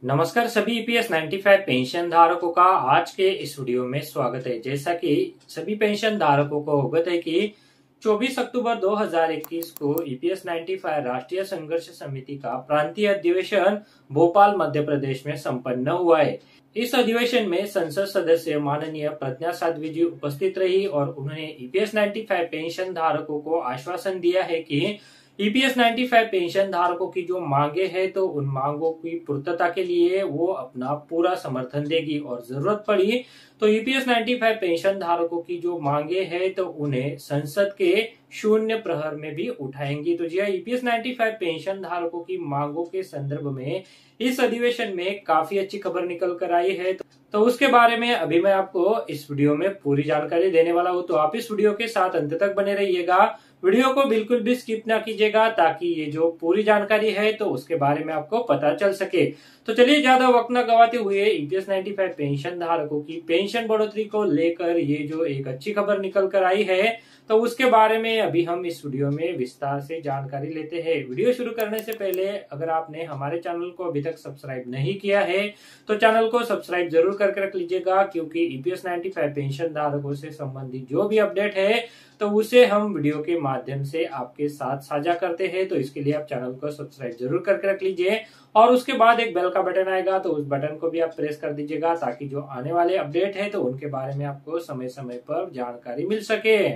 नमस्कार सभी EPS 95 pension धारकों का आज के इस वीडियो में स्वागत है। जैसा कि सभी पेंशन धारकों को अवगत है कि 24 अक्टूबर 2021 को ईपीएस 95 राष्ट्रीय संघर्ष समिति का प्रांतीय अधिवेशन भोपाल मध्य प्रदेश में संपन्न हुआ है। इस अधिवेशन में संसद सदस्य माननीय प्रज्ञा साध्वी जी उपस्थित रही और उन्होंने ईपीएस 95 पेंशन धारकों को आश्वासन दिया है कि ईपीएस 95 पेंशन धारकों की जो मांगे हैं तो उन मांगों की पूर्तता के लिए वो अपना पूरा समर्थन देगी और जरूरत पड़ी तो ईपीएस 95 पेंशन धारकों की जो मांगे हैं तो उन्हें संसद के शून्य प्रहर में भी उठाएंगी। तो जी ईपीएस 95 पेंशन धारकों की मांगों के संदर्भ में इस अधिवेशन में काफी अच्छी खबर निकल कर आई है। तो उसके बारे में अभी मैं आपको इस वीडियो में पूरी जानकारी देने वाला हूं, तो आप इस वीडियो के साथ अंत तक बने रहिएगा। वीडियो को बिल्कुल भी स्किप ना कीजिएगा ताकि ये जो पूरी जानकारी है तो उसके बारे में आपको पता चल सके। तो चलिए ज्यादा वक्त न गवाते हुए ईपीएस 95 पेंशन धारकों की पेंशन बढ़ोतरी को लेकर ये जो एक अच्छी खबर निकल कर आई है तो उसके बारे में अभी हम इस वीडियो में विस्तार से जानकारी लेते हैं। वीडियो शुरू करने से पहले अगर आपने हमारे चैनल को अभी तक सब्सक्राइब नहीं किया है तो चैनल को सब्सक्राइब जरूर करके रख लीजिएगा, क्योंकि ईपीएस 95 पेंशन धारकों से संबंधित जो भी अपडेट है तो उसे हम वीडियो के माध्यम से आपके साथ साझा करते हैं। तो इसके लिए आप चैनल को सब्सक्राइब जरूर करके रख लीजिए और उसके बाद एक बेल का बटन आएगा तो उस बटन को भी आप प्रेस कर दीजिएगा ताकि जो आने वाले अपडेट है तो उनके बारे में आपको समय समय पर जानकारी मिल सके।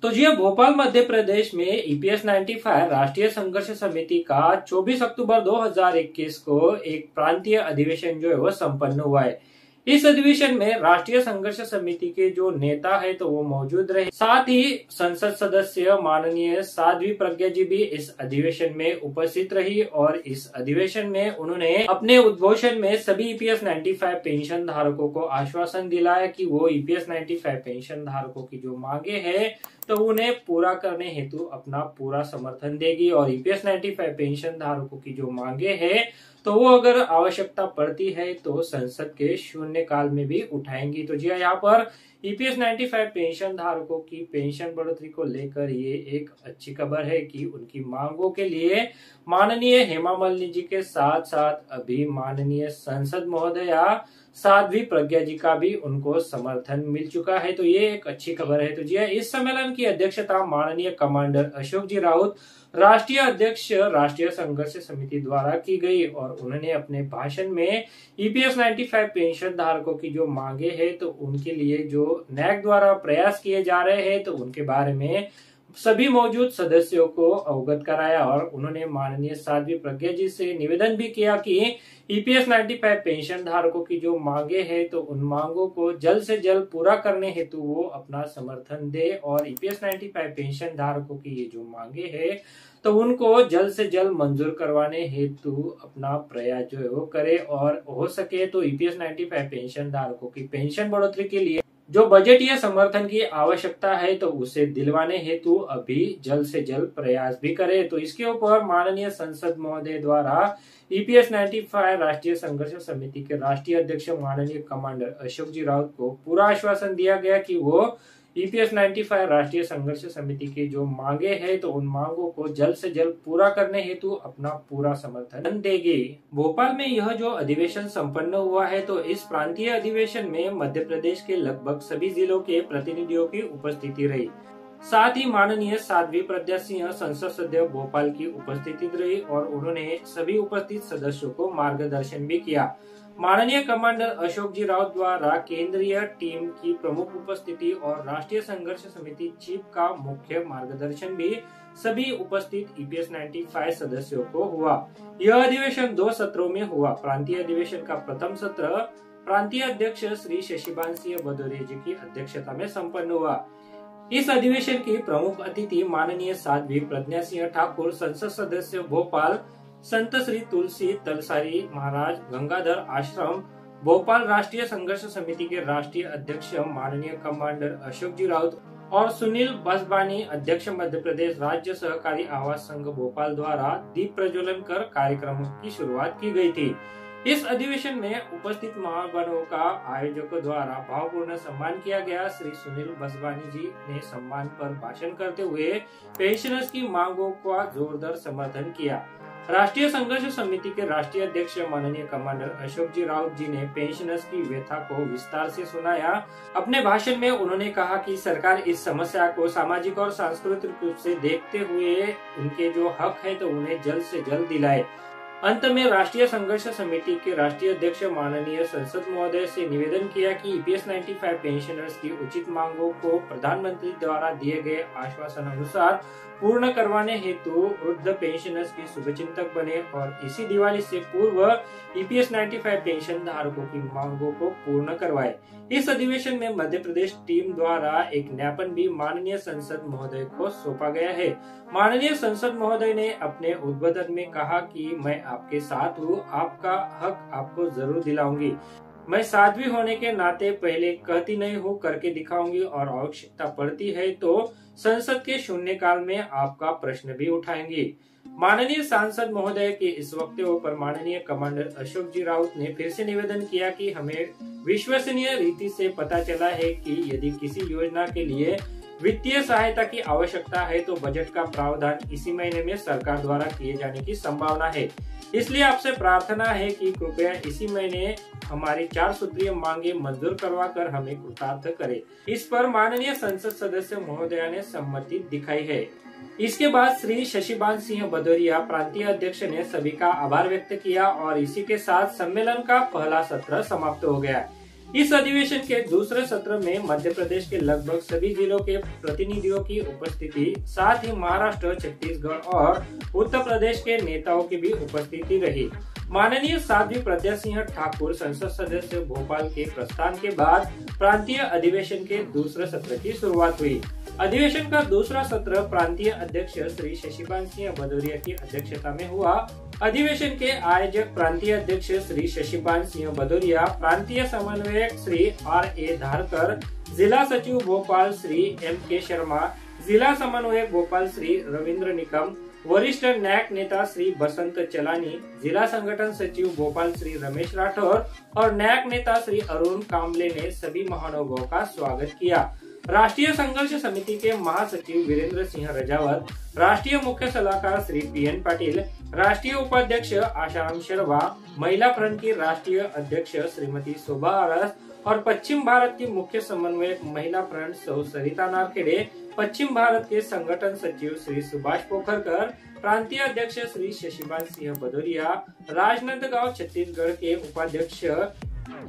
तो जी भोपाल मध्य प्रदेश में ईपीएस 95 राष्ट्रीय संघर्ष समिति का 24 अक्टूबर 2021 को एक प्रांतीय अधिवेशन जो है वो संपन्न हुआ है। इस अधिवेशन में राष्ट्रीय संघर्ष समिति के जो नेता है तो वो मौजूद रहे, साथ ही संसद सदस्य माननीय साध्वी प्रज्ञा जी भी इस अधिवेशन में उपस्थित रही और इस अधिवेशन में उन्होंने अपने उद्घोषण में सभी ईपीएस 95 पेंशन धारकों को आश्वासन दिलाया कि वो ईपीएस 95 पेंशन धारकों की जो मांगे हैं तो उन्हें पूरा करने हेतु अपना पूरा समर्थन देगी और ईपीएस 95 पेंशन धारकों की जो मांगे हैं तो वो अगर आवश्यकता पड़ती है तो संसद के शून्य काल में भी उठाएंगी। तो जी यहाँ पर ईपीएस 95 पेंशन धारकों की पेंशन बढ़ोतरी को लेकर ये एक अच्छी खबर है कि उनकी मांगों के लिए माननीय हेमा मालिनी जी के साथ साथ अभी माननीय संसद महोदया साध्वी प्रज्ञा जी का भी उनको समर्थन मिल चुका है। तो ये एक अच्छी खबर है। तो जी इस सम्मेलन की अध्यक्षता माननीय कमांडर अशोक जी राउत राष्ट्रीय अध्यक्ष राष्ट्रीय संघर्ष समिति द्वारा की गई और उन्होंने अपने भाषण में ईपीएस 95 पेंशन धारकों की जो मांगे हैं तो उनके लिए जो नैक द्वारा प्रयास किए जा रहे हैं तो उनके बारे में सभी मौजूद सदस्यों को अवगत कराया और उन्होंने माननीय साध्वी प्रज्ञा जी से निवेदन भी किया कि ईपीएस 95 पेंशन धारकों की जो मांगे हैं तो उन मांगों को जल्द से जल्द पूरा करने हेतु वो अपना समर्थन दे और ईपीएस 95 पेंशन धारकों की ये जो मांगे हैं तो उनको जल्द से जल्द मंजूर करवाने हेतु अपना प्रयास जो है वो करे और हो सके तो ईपीएस 95 पेंशन धारकों की पेंशन बढ़ोतरी के लिए जो बजटीय समर्थन की आवश्यकता है तो उसे दिलवाने हेतु अभी जल्द से जल्द प्रयास भी करे। तो इसके ऊपर माननीय संसद महोदय द्वारा ईपीएस 95 राष्ट्रीय संघर्ष समिति के राष्ट्रीय अध्यक्ष माननीय कमांडर अशोक जी राउत को पूरा आश्वासन दिया गया कि वो ईपीएस 95 राष्ट्रीय संघर्ष समिति की जो मांगे हैं तो उन मांगों को जल्द से जल्द पूरा करने हेतु अपना पूरा समर्थन देगी। भोपाल में यह जो अधिवेशन संपन्न हुआ है तो इस प्रांतीय अधिवेशन में मध्य प्रदेश के लगभग सभी जिलों के प्रतिनिधियों की उपस्थिति रही, साथ ही माननीय साध्वी प्रज्ञा सिंह संसद सदस्य भोपाल की उपस्थिति रही और उन्होंने सभी उपस्थित सदस्यों को मार्गदर्शन भी किया। माननीय कमांडर अशोक जी राउत द्वारा केंद्रीय टीम की प्रमुख उपस्थिति और राष्ट्रीय संघर्ष समिति चीफ का मुख्य मार्गदर्शन भी सभी उपस्थित ईपीएस 95 सदस्यों को हुआ। यह अधिवेशन 2 सत्रों में हुआ। प्रांतीय अधिवेशन का प्रथम सत्र प्रांतीय अध्यक्ष श्री शशिभान सिंह भदौरिया जी की अध्यक्षता में संपन्न हुआ। इस अधिवेशन की प्रमुख अतिथि माननीय साध्वी प्रज्ञा सिंह ठाकुर संसद सदस्य भोपाल, संत श्री तुलसी तलसारी महाराज गंगाधर आश्रम भोपाल, राष्ट्रीय संघर्ष समिति के राष्ट्रीय अध्यक्ष माननीय कमांडर अशोक जी राउत और सुनील बसबानी अध्यक्ष मध्य प्रदेश राज्य सहकारी आवास संघ भोपाल द्वारा दीप प्रज्वलन कर कार्यक्रम की शुरुआत की गई थी। इस अधिवेशन में उपस्थित महानुभावों का आयोजकों द्वारा भावपूर्ण सम्मान किया गया। श्री सुनील बसबानी जी ने सम्मान पर भाषण करते हुए पेंशनर्स की मांगों का जोरदार समर्थन किया। राष्ट्रीय संघर्ष समिति के राष्ट्रीय अध्यक्ष माननीय कमांडर अशोक जी राउत जी ने पेंशनर्स की व्यथा को विस्तार से सुनाया। अपने भाषण में उन्होंने कहा कि सरकार इस समस्या को सामाजिक और सांस्कृतिक रूप से देखते हुए उनके जो हक है तो उन्हें जल्द से जल्द दिलाए। अंत में राष्ट्रीय संघर्ष समिति के राष्ट्रीय अध्यक्ष माननीय संसद महोदय से निवेदन किया कि EPS 95 पेंशनर्स की उचित मांगों को प्रधानमंत्री द्वारा दिए गए आश्वासन अनुसार पूर्ण करवाने हेतु वृद्ध पेंशनर्स की शुभचिंतक बने और इसी दिवाली से पूर्व EPS 95 पेंशन धारकों की मांगों को पूर्ण करवाए। इस अधिवेशन में मध्य प्रदेश टीम द्वारा एक ज्ञापन भी माननीय संसद महोदय को सौंपा गया है। माननीय संसद महोदय ने अपने उद्बोधन में कहा कि मैं आपके साथ हूँ, आपका हक आपको जरूर दिलाऊंगी। मैं साध्वी होने के नाते पहले कहती नहीं हूँ, करके दिखाऊंगी और आवश्यकता पड़ती है तो संसद के शून्यकाल में आपका प्रश्न भी उठाएंगी। माननीय सांसद महोदय के इस वक्तव्य पर माननीय कमांडर अशोक जी राउत ने फिर से निवेदन किया कि हमें विश्वसनीय रीति से पता चला है कि यदि किसी योजना के लिए वित्तीय सहायता की आवश्यकता है तो बजट का प्रावधान इसी महीने में सरकार द्वारा किए जाने की संभावना है। इसलिए आपसे प्रार्थना है कि कृपया इसी महीने हमारी 4 सूत्रीय मांगे मंजूर करवाकर हमें कृतार्थ करें। इस पर माननीय संसद सदस्य महोदया ने सम्मति दिखाई है। इसके बाद श्री शशिकांत सिंह भदौरिया प्रांतीय अध्यक्ष ने सभी का आभार व्यक्त किया और इसी के साथ सम्मेलन का पहला सत्र समाप्त हो गया। इस अधिवेशन के दूसरे सत्र में मध्य प्रदेश के लगभग सभी जिलों के प्रतिनिधियों की उपस्थिति, साथ ही महाराष्ट्र, छत्तीसगढ़ और उत्तर प्रदेश के नेताओं की भी उपस्थिति रही। माननीय साध्वी प्रज्ञा सिंह ठाकुर संसद सदस्य भोपाल के प्रस्थान के बाद प्रांतीय अधिवेशन के दूसरे सत्र की शुरुआत हुई। अधिवेशन का दूसरा सत्र प्रांतीय अध्यक्ष श्री शशिकांत सिंह भदौरिया की अध्यक्षता में हुआ। अधिवेशन के आयोजक प्रांतीय अध्यक्ष श्री शशिकांत सिंह भदौरिया, प्रांतीय समन्वयक श्री R.A. धारकर, जिला सचिव भोपाल श्री M.K. शर्मा, जिला समन्वयक भोपाल श्री रविंद्र निकम, वरिष्ठ न्याक नेता श्री बसंत चलानी, जिला संगठन सचिव भोपाल श्री रमेश राठौर और न्याक नेता श्री अरुण कामले ने सभी महानुभावों का स्वागत किया। राष्ट्रीय संघर्ष समिति के महासचिव वीरेंद्र सिंह रजावत, राष्ट्रीय मुख्य सलाहकार श्री P.N. पाटिल, राष्ट्रीय उपाध्यक्ष आशाराम शर्मा, महिला फ्रंट की राष्ट्रीय अध्यक्ष श्रीमती शोभा आरस और पश्चिम भारत की मुख्य समन्वयक महिला फ्रंट सौ सरिता नारखेड़े, पश्चिम भारत के संगठन सचिव श्री सुभाष पोखरकर, प्रांतीय अध्यक्ष श्री शशिकांत सिंह भदौरिया, राजनांदगांव छत्तीसगढ़ के उपाध्यक्ष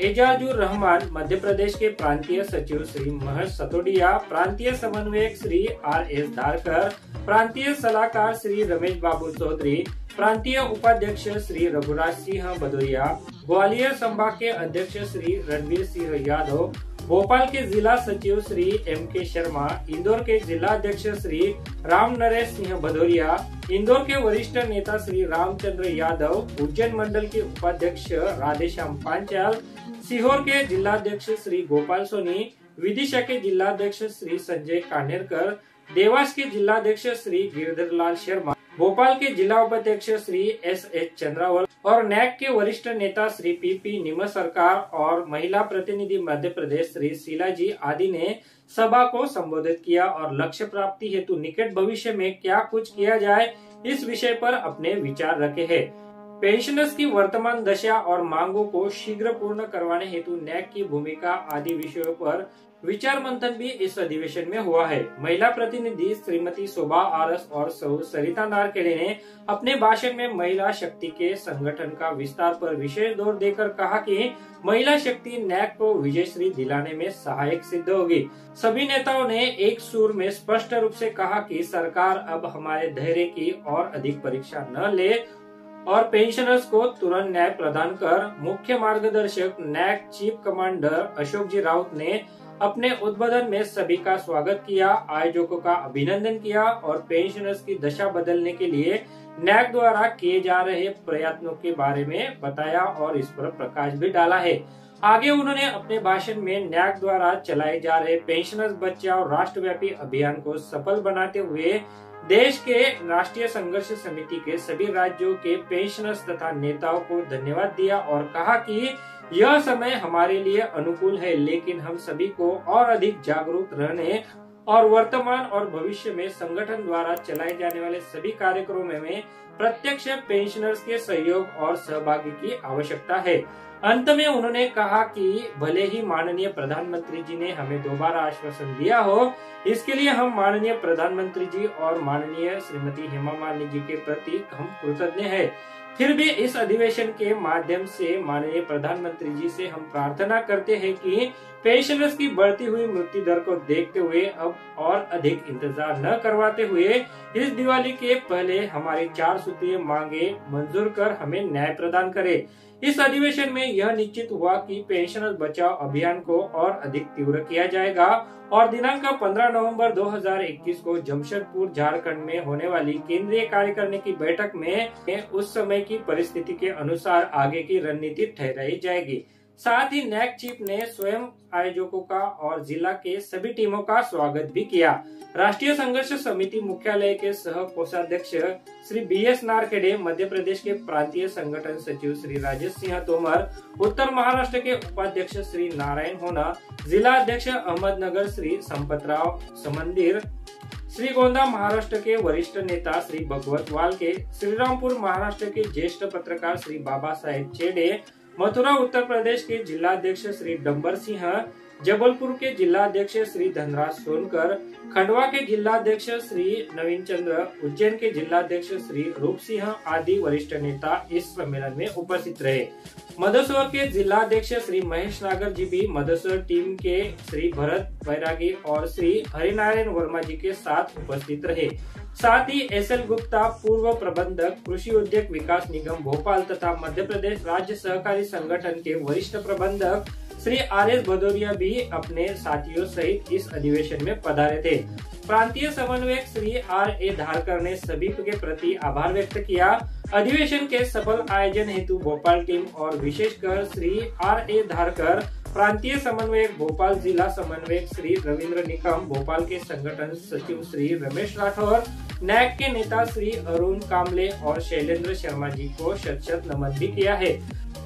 एजाजुर रहमान, मध्य प्रदेश के प्रांतीय सचिव श्री महेश सतोडिया, प्रांतीय समन्वयक श्री R.S. धारकर, प्रांतीय सलाहकार श्री रमेश बाबू चौधरी, प्रांतीय उपाध्यक्ष श्री रघुराज सिंह भदौरिया, ग्वालियर संभाग के अध्यक्ष श्री रणवीर सिंह यादव, भोपाल के जिला सचिव श्री M.K. शर्मा, इंदौर के जिला अध्यक्ष श्री राम नरेश सिंह भदौरिया, इंदौर के वरिष्ठ नेता श्री रामचंद्र यादव, उज्जैन मंडल के उपाध्यक्ष राधेश्याम पांचाल, सीहोर के जिलाध्यक्ष श्री गोपाल सोनी, विदिशा के जिलाध्यक्ष श्री संजय कान्हेरकर, देवास के जिलाध्यक्ष श्री गिरधर लाल शर्मा, भोपाल के जिला उपाध्यक्ष श्री S.H. चंद्रावल और नैक के वरिष्ठ नेता श्री P.P. निम सरकार और महिला प्रतिनिधि मध्य प्रदेश श्री शीला जी आदि ने सभा को संबोधित किया और लक्ष्य प्राप्ति हेतु निकट भविष्य में क्या कुछ किया जाए इस विषय पर अपने विचार रखे हैं। पेंशनर्स की वर्तमान दशा और मांगों को शीघ्र पूर्ण करवाने हेतु नैक की भूमिका आदि विषयों पर विचार मंथन भी इस अधिवेशन में हुआ है। महिला प्रतिनिधि श्रीमती शोभा आरस और सरिता नारखेड़े ने अपने भाषण में महिला शक्ति के संगठन का विस्तार पर विशेष जोर देकर कहा कि महिला शक्ति नैक को विजयश्री दिलाने में सहायक सिद्ध होगी। सभी नेताओं ने एक सुर में स्पष्ट रूप से कहा कि सरकार अब हमारे धैर्य की और अधिक परीक्षा न ले और पेंशनर्स को तुरंत न्याय प्रदान कर। मुख्य मार्गदर्शक नैक चीफ कमांडर अशोक जी राउत ने अपने उद्बोधन में सभी का स्वागत किया, आयोजकों का अभिनंदन किया और पेंशनर्स की दशा बदलने के लिए नैक द्वारा किए जा रहे प्रयत्नों के बारे में बताया और इस पर प्रकाश भी डाला है। आगे उन्होंने अपने भाषण में नैक द्वारा चलाए जा रहे पेंशनर्स बचाओ राष्ट्रव्यापी अभियान को सफल बनाते हुए देश के राष्ट्रीय संघर्ष समिति के सभी राज्यों के पेंशनर्स तथा नेताओं को धन्यवाद दिया और कहा कि यह समय हमारे लिए अनुकूल है, लेकिन हम सभी को और अधिक जागरूक रहने और वर्तमान और भविष्य में संगठन द्वारा चलाए जाने वाले सभी कार्यक्रमों में प्रत्यक्ष पेंशनर्स के सहयोग और सहभागी की आवश्यकता है। अंत में उन्होंने कहा कि भले ही माननीय प्रधानमंत्री जी ने हमें दोबारा आश्वासन दिया हो, इसके लिए हम माननीय प्रधानमंत्री जी और माननीय श्रीमती हेमा मालिनी जी के प्रति हम कृतज्ञ हैं। फिर भी इस अधिवेशन के माध्यम से माननीय प्रधानमंत्री जी से हम प्रार्थना करते हैं कि पेंशनर्स की बढ़ती हुई मृत्यु दर को देखते हुए अब और अधिक इंतजार न करवाते हुए इस दिवाली के पहले हमारी 4 सूत्रीय मांगे मंजूर कर हमें न्याय प्रदान करे। इस अधिवेशन में यह निश्चित हुआ कि पेंशनर्स बचाओ अभियान को और अधिक तीव्र किया जाएगा और दिनांक 15 नवंबर 2021 को जमशेदपुर झारखंड में होने वाली केंद्रीय कार्यकारिणी की बैठक में उस समय की परिस्थिति के अनुसार आगे की रणनीति ठहराई जाएगी। साथ ही नैक चीफ ने स्वयं आयोजकों का और जिला के सभी टीमों का स्वागत भी किया। राष्ट्रीय संघर्ष समिति मुख्यालय के सह कोषाध्यक्ष श्री BS नारखेड़े, मध्य प्रदेश के प्रांतीय संगठन सचिव श्री राजेश सिंह तोमर, उत्तर महाराष्ट्र के उपाध्यक्ष श्री नारायण होना, जिला अध्यक्ष अहमदनगर श्री संपतराव समंदिर, श्रीगोंदा महाराष्ट्र के वरिष्ठ नेता श्री भगवत वालके, श्रीरामपुर महाराष्ट्र के ज्येष्ठ पत्रकार श्री बाबा साहेब चेडे, मथुरा उत्तर प्रदेश के जिलाध्यक्ष श्री डंबर सिंह, जबलपुर के जिलाध्यक्ष श्री धनराज सोनकर, खंडवा के जिलाध्यक्ष श्री नवीन चंद्र, उज्जैन के जिलाध्यक्ष श्री रूप सिंह आदि वरिष्ठ नेता इस सम्मेलन में उपस्थित रहे। मंदसौर के जिलाध्यक्ष श्री महेश नागर जी भी मंदसौर टीम के श्री भरत बैरागी और श्री हरिनारायण वर्मा जी के साथ उपस्थित रहे। साथ ही SL गुप्ता, पूर्व प्रबंधक कृषि उद्योग विकास निगम भोपाल तथा मध्य प्रदेश राज्य सहकारी संगठन के वरिष्ठ प्रबंधक श्री RS भदौरिया भी अपने साथियों सहित इस अधिवेशन में पधारे थे। प्रांतीय समन्वयक श्री RA धारकर ने सभी के प्रति आभार व्यक्त किया। अधिवेशन के सफल आयोजन हेतु भोपाल टीम और विशेषकर श्री RA धारकर, प्रांतीय समन्वयक भोपाल, जिला समन्वयक श्री रविंद्र निकम, भोपाल के संगठन सचिव श्री रमेश राठौर, नैक के नेता श्री अरुण कामले और शैलेंद्र शर्मा जी को शत नमन भी किया है।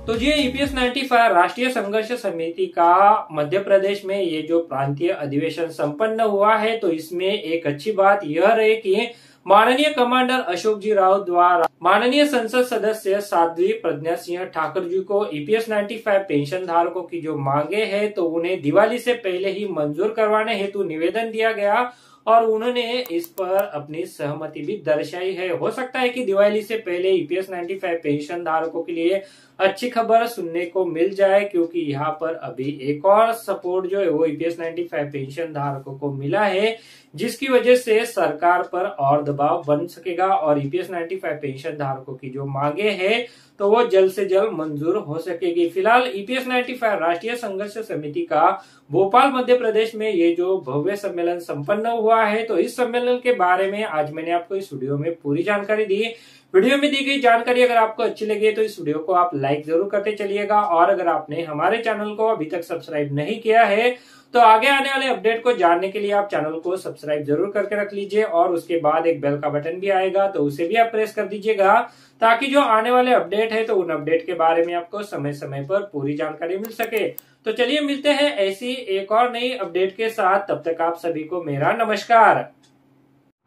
तो जी EPS 95 राष्ट्रीय संघर्ष समिति का मध्य प्रदेश में ये जो प्रांतीय अधिवेशन संपन्न हुआ है, तो इसमें एक अच्छी बात यह रही कि माननीय कमांडर अशोक जी राउत द्वारा माननीय संसद सदस्य साध्वी प्रज्ञा सिंह ठाकुर जी को EPS 95 पेंशन धारकों की जो मांगे हैं तो उन्हें दिवाली से पहले ही मंजूर करवाने हेतु निवेदन दिया गया और उन्होंने इस पर अपनी सहमति भी दर्शाई है। हो सकता है कि दिवाली से पहले EPS 95 पेंशन धारकों के लिए अच्छी खबर सुनने को मिल जाए, क्योंकि यहाँ पर अभी एक और सपोर्ट जो है वो EPS 95 पेंशन धारकों को मिला है, जिसकी वजह से सरकार पर और दबाव बन सकेगा और EPS 95 पेंशन धारकों की जो मांगे हैं तो वो जल्द से जल्द मंजूर हो सकेगी। फिलहाल EPS 95 राष्ट्रीय संघर्ष समिति का भोपाल मध्य प्रदेश में ये जो भव्य सम्मेलन संपन्न हुआ है, तो इस सम्मेलन के बारे में आज मैंने आपको इस वीडियो में पूरी जानकारी दी। वीडियो में दी गई जानकारी अगर आपको अच्छी लगी तो इस वीडियो को आप लाइक जरूर करते चलिएगा और अगर आपने हमारे चैनल को अभी तक सब्सक्राइब नहीं किया है तो आगे आने वाले अपडेट को जानने के लिए आप चैनल को सब्सक्राइब जरूर करके रख लीजिए और उसके बाद एक बेल का बटन भी आएगा तो उसे भी आप प्रेस कर दीजिएगा, ताकि जो आने वाले अपडेट है तो उन अपडेट के बारे में आपको समय समय पर पूरी जानकारी मिल सके। तो चलिए मिलते हैं ऐसी एक और नई अपडेट के साथ, तब तक आप सभी को मेरा नमस्कार।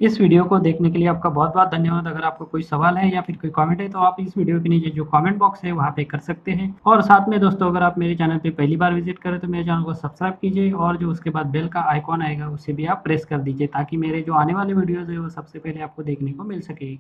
इस वीडियो को देखने के लिए आपका बहुत बहुत धन्यवाद। अगर आपको कोई सवाल है या फिर कोई कमेंट है तो आप इस वीडियो के नीचे जो कमेंट बॉक्स है वहाँ पे कर सकते हैं। और साथ में दोस्तों, अगर आप मेरे चैनल पे पहली बार विजिट करें तो मेरे चैनल को सब्सक्राइब कीजिए और जो उसके बाद बेल का आइकॉन आएगा उसे भी आप प्रेस कर दीजिए, ताकि मेरे जो आने वाले वीडियोज़ है वो सबसे पहले आपको देखने को मिल सके।